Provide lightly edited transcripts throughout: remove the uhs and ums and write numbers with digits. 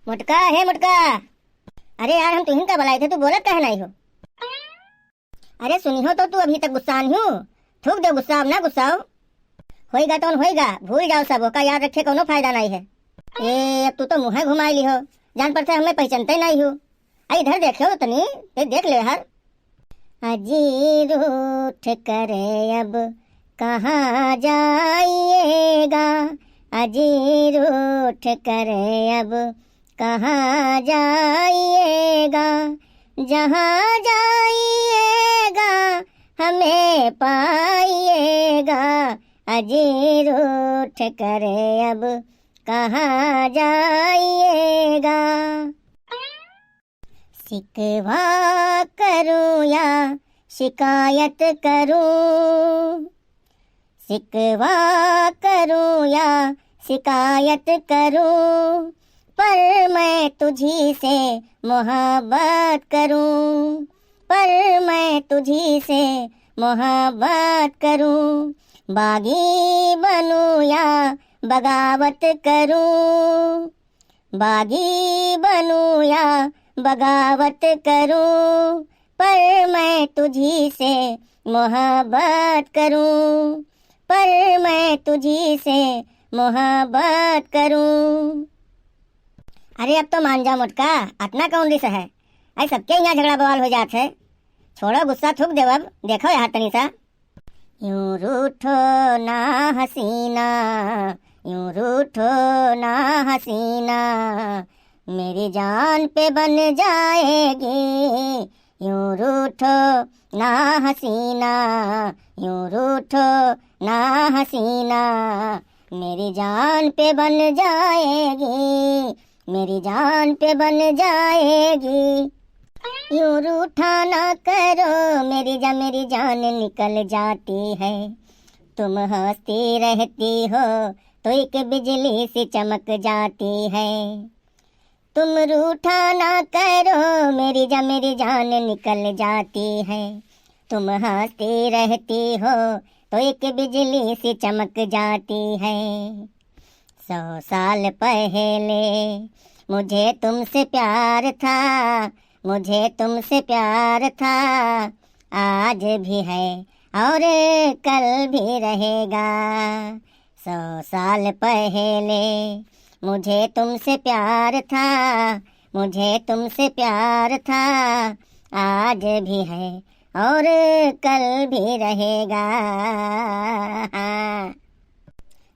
मुटका है मुटका। अरे यार हम तुहिन का बुलाए थे, तू बोलत कहे नहीं हो? अरे सुनी हो तो तू अभी तक गुस्सा नहीं हो। थूक दो गुस्सा, अब ना गुस्साओ। होएगा तो होएगा, भूल जाओ सब का याद रखे, कोनो फायदा नहीं है। ए अब तू तो मुँह घुमाई ली हो, जान पड़ता है हमें पहचानते नहीं हो। आई इधर देखो तनी, देख ले हर। अजी रूठ करे अब कहाँ जाइएगा, अजी रूठ करे अब कहाँ जाइएगा, जहाँ जाइएगा हमें पाइएगा, अजी रूठ करे अब कहाँ जाइएगा। शिकवा करूं या शिकायत करूं, शिकवा करूं या शिकायत करूं, पर मैं तुझी से मोहब्बत करूं, पर मैं तुझी से मोहब्बत करूं। बागी बनूं या बगावत करूं, बागी बनूं या बगावत करूं, पर मैं तुझी से मोहब्बत करूं, पर मैं तुझी से मोहब्बत करूं। अरे अब तो मान जा मुटका, इतना कौन रिस है? आई सबके यहाँ झगड़ा बवाल हो जात है। छोड़ो गुस्सा, थूक दे अब, देखो यहाँ तनी सा। यूं रूठो ना हसीना, यूं रूठो ना हसीना, मेरी जान पे बन जाएगी। यूं रूठो ना हसीना, यूं रूठो ना हसीना, मेरी जान पे बन जाएगी, मेरी जान पे बन जाएगी। यूं रूठा ना करो मेरी जान निकल जाती है। तुम हंसती रहती हो तो एक बिजली सी चमक जाती है। तुम रूठा ना करो मेरी जान निकल जाती है। तुम हंसती रहती हो तो एक बिजली सी चमक जाती है। 100 साल पहले मुझे तुमसे प्यार था, मुझे तुमसे प्यार था, आज भी है और कल भी रहेगा। 100 साल पहले मुझे तुमसे प्यार था, मुझे तुमसे प्यार था, आज भी है और कल भी रहेगा।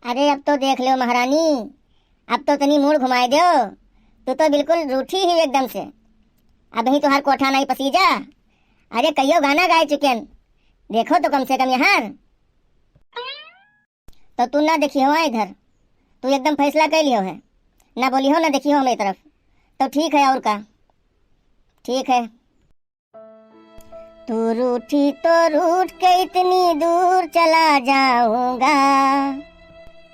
अरे अब तो देख लो महारानी, अब तो तनी मूड घुमाए दो। तू तो बिल्कुल रूठी ही एकदम से। अब ही तुहार कोठा नहीं पसीजा। अरे कईयो गाना गाए चुकेन, देखो तो कम से कम यहाँ। तो तू ना देखी हो इधर, तू एकदम फैसला कर लियो है, ना बोली हो ना देखी हो मेरी तरफ। तो ठीक है, और का ठीक है। तू रूठी तो रूठ के इतनी दूर चला जाऊंगा,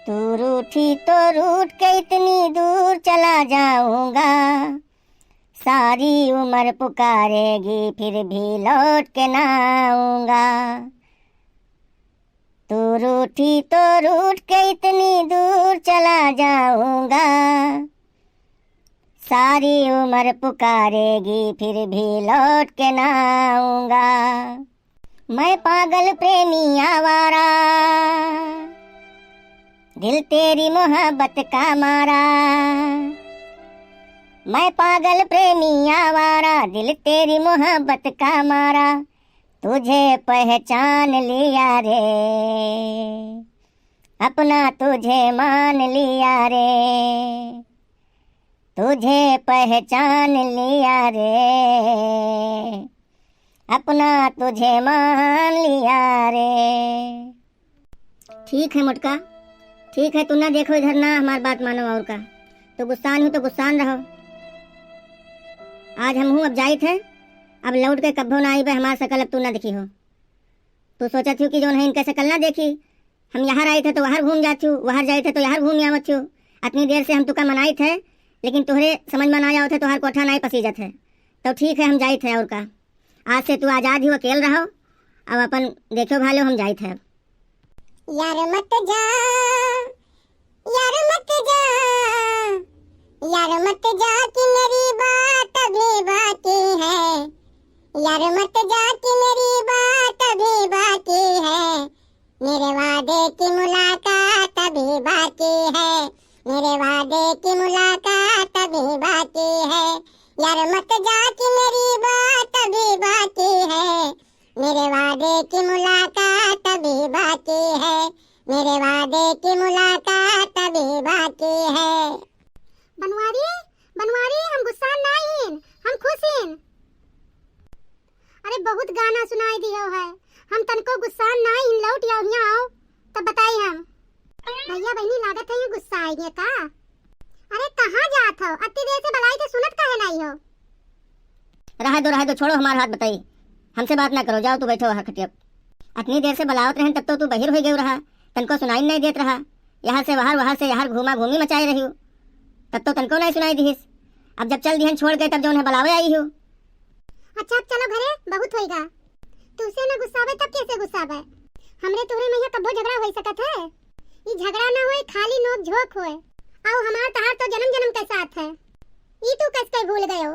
तू रूठी तो रूठ के इतनी दूर चला जाऊंगा। सारी उम्र पुकारेगी फिर भी लौट के ना आऊंगा। तू रूठी तो रूठ के इतनी दूर चला जाऊंगा। सारी उम्र पुकारेगी फिर भी लौट के ना आऊंगा। मैं पागल प्रेमी आवारा, दिल तेरी मोहब्बत का मारा। मैं पागल प्रेमी आवारा, दिल तेरी मोहब्बत का मारा। तुझे पहचान लिया रे, अपना तुझे मान लिया रे, तुझे पहचान लिया रे, अपना तुझे मान लिया रे। ठीक है मुटका, ठीक है। तू ना देखो इधर, ना हमारी बात मानो और का। तो गुस्सान हूँ तो गुस्सान रहो। आज हम हूँ अब जाइत है, अब लौट के कब्बो ना आई बे हमार शकल अब तू ना देखी हो। तू सोचा थी कि जो है इनका शकल ना देखी। हम यहाँ आए थे तो वहाँ घूम जाती हूँ, वहाँ जाए थे तो यहाँ घूम आवत हूँ। इतनी देर से हम तुका मनाई थे, लेकिन तुहरे समझ में ना आया थे, तुहार कोठा नहीं पसीजत है। तो ठीक है, हम जाइत है और का। आज से तू आज़ाद ही अकेल रहो, अब अपन देखो भालो हम जाइत है। यार मत जा, यार मत जा, यार मत जा कि मेरी बात अभी बाकी है, यार मत जा कि मेरी बात अभी बाकी है, मेरे वादे की मुलाकात अभी बाकी है, मेरे वादे की मुलाकात अभी बाकी है, यार मत जा कि मेरी बात अभी बाकी है, मेरे वादे की मुलाकात अभी बाकी है, मेरे वादे की मुलाकात अभी बाकी है। बनवारी बनवारी हम गुस्सा नहीं, हम खुश हैं। अरे बहुत गाना सुनाई दियो है, हम तनको गुस्सा नहीं लौट आओ यहाँ आओ तब बताई हम। भैया बहनी लागत है ये गुस्सा आएंगे का? अरे कहाँ जात हो, अति देर से बलाई थे सुनत काहे नहीं हो? रहा दो छोड़ो हमारा हाथ बताई, हमसे बात ना करो, जाओ तू बैठो वहाँ खटिया। इतनी देर से बुलावत रहे तब तो तू बहिर हो गई रहा, तनको सुनाई नहीं देत रहा, यहाँ से वहाँ से यहाँ घूमा घूमी मचाई रही हो, तब तो तनको नहीं सुनाई दीस। अब जब चल दिहन छोड़ के तब जो उन्हें बुलावे आई हो। अच्छा अब चलो घरे, बहुत होएगा। तुझसे ना गुस्सावे तब कैसे गुस्सावे? हमरे तोरे में कब्बो झगड़ा हो सकत है? ये झगड़ा ना होए, खाली नोक झोंक होए। आओ हमार तहार तो जन्म जन्म के साथ है, ई तू कैसे भूल गए हो?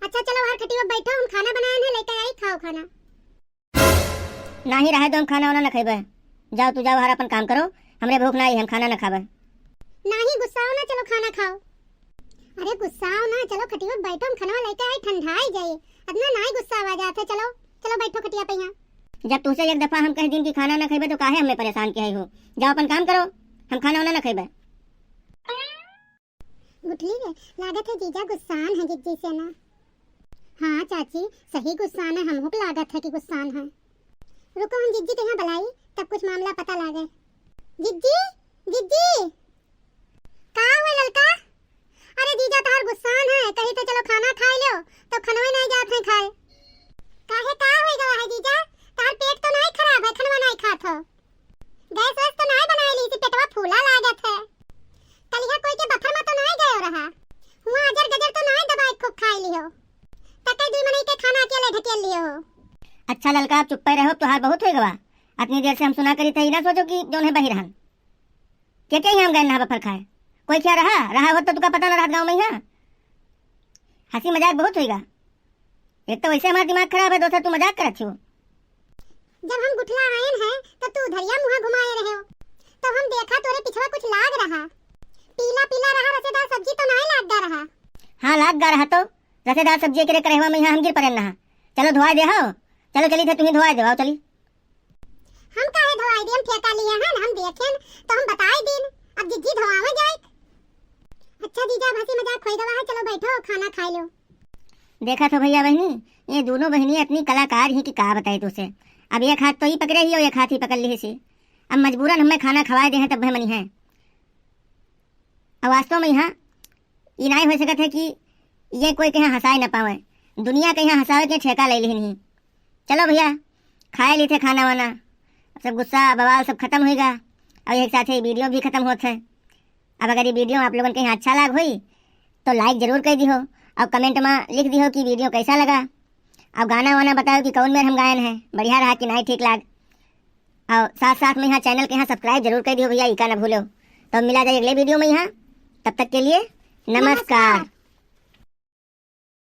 अच्छा चलो बाहर खटिया पे बैठो, हम खाना बनाए हैं, लेके आई खाओ खाना। नहीं रहे तो हम खाना वाना न खेबे, जाओ तू जाओ बाहर अपन काम करो, हमरे भूख नहीं, हम खाना न खाबे। नहीं गुस्साओ ना, चलो खाना खाओ। अरे गुस्साओ ना, चलो खटिया पे बैठो, हम खाना लेके आई, ठंडाई जाए, इतना नहीं गुस्सा आ जाता। चलो चलो बैठो खटिया पे यहाँ। जब तुझसे एक दफा हम कह दिन की खाना न खेबे तो काहे हमें परेशान किया हो? जाओ अपन काम करो, हम खाना वाना न खेबे। गुठली लागत है जीजा गुस्सान है जिज्जी से ना। हाँ चाची सही गुस्सान है, हमको भी लागत है कि गुस्सान है। रुको हम जिज्जी के यहाँ बुलाई तब कुछ मामला पता लागे। जिज्जी जिज्जी का हुआ ललका? अरे जीजा तार गुस्सान है, कहीं तो चलो खाना खा लो, तो खनवे नहीं जात है खाए। काहे का होई गवा है जीजा? तार पेट तो नहीं खराब है, खनवा नहीं खात हो? गैस वैस तो नहीं बनाई ली, पेटवा फूला लागत है। कलिया कोई के बफर में तो नहीं गयो रहा, हुआ अजर गजर तो नहीं दवाई खूब खाई लियो, तके दुई मनी के खाना अकेले ढकेल लियो हो। अच्छा ललका आप चुप पे रहो, तुहार बहुत हो गवा। इतनी देर से हम सुना करी थी, ना सोचो कि जो है बही रहन क्या हम गए ना बफर खाए, कोई क्या रहा हो तो तुका पता ना रहा गाँव में। यहाँ हंसी मजाक बहुत होगा, एक तो वैसे हमारा दिमाग खराब है, दूसरा तू मजाक करत हो। जब हम गुठला आयन है तो तू धरिया मुहा घुमाए रहे हो, तो हम देखा तोरे पिछवा कुछ लाग रहा, पीला पीला रहा, रसेदार सब्जी तो नहीं लाग गा रहा। हाँ लाग गा रहा, तो रसेदार सब्जी के करहवा में यहाँ हम गिर पड़े ना। चलो धोआ दे हो, चलो चली थे तुम्हें धोआ दे, आओ चली। हम काहे धोआई दी, हम ठेका लिया है, हम देखें तो हम बताई दिन, अब जिज्जी धोआवे जाए। अच्छा जीजा हंसी मजाक खोई गवा है, चलो बैठो खाना खा लो। देखा तो भैया बहनी, ये दोनों बहनी अपनी कलाकार ही की कहा बताई तुझसे। अब एक हाथ तो ही पकड़े ही और एक हाथ ही पकड़ ली सी, अब मजबूरन हमें खाना खवाए दे हैं तब मनी है। अब वास्तव में यहाँ ये नहीं हो सकता है कि ये कोई कहीं हंसाए न पावे, दुनिया के यहाँ हंसावे के ठेका ले ली नहीं। चलो भैया खाए ली थे खाना वाना, सब गुस्सा बवाल सब खत्म होगा, और एक साथ ही वीडियो भी खत्म होता है। अब अगर ये वीडियो आप लोगों के यहाँ अच्छा लग हुई तो लाइक जरूर कर दी हो, और कमेंट में लिख दी हो कि वीडियो कैसा लगा, और गाना वाना बताओ कि कौन मेर हम गायन है, बढ़िया रहा कि नहीं ठीक लाग, और साथ साथ में यहाँ चैनल के यहाँ सब्सक्राइब जरूर कर दियो भैया, इका ना भूलो। तो मिला जाए अगले वीडियो में यहाँ, तब तक के लिए नमस्कार।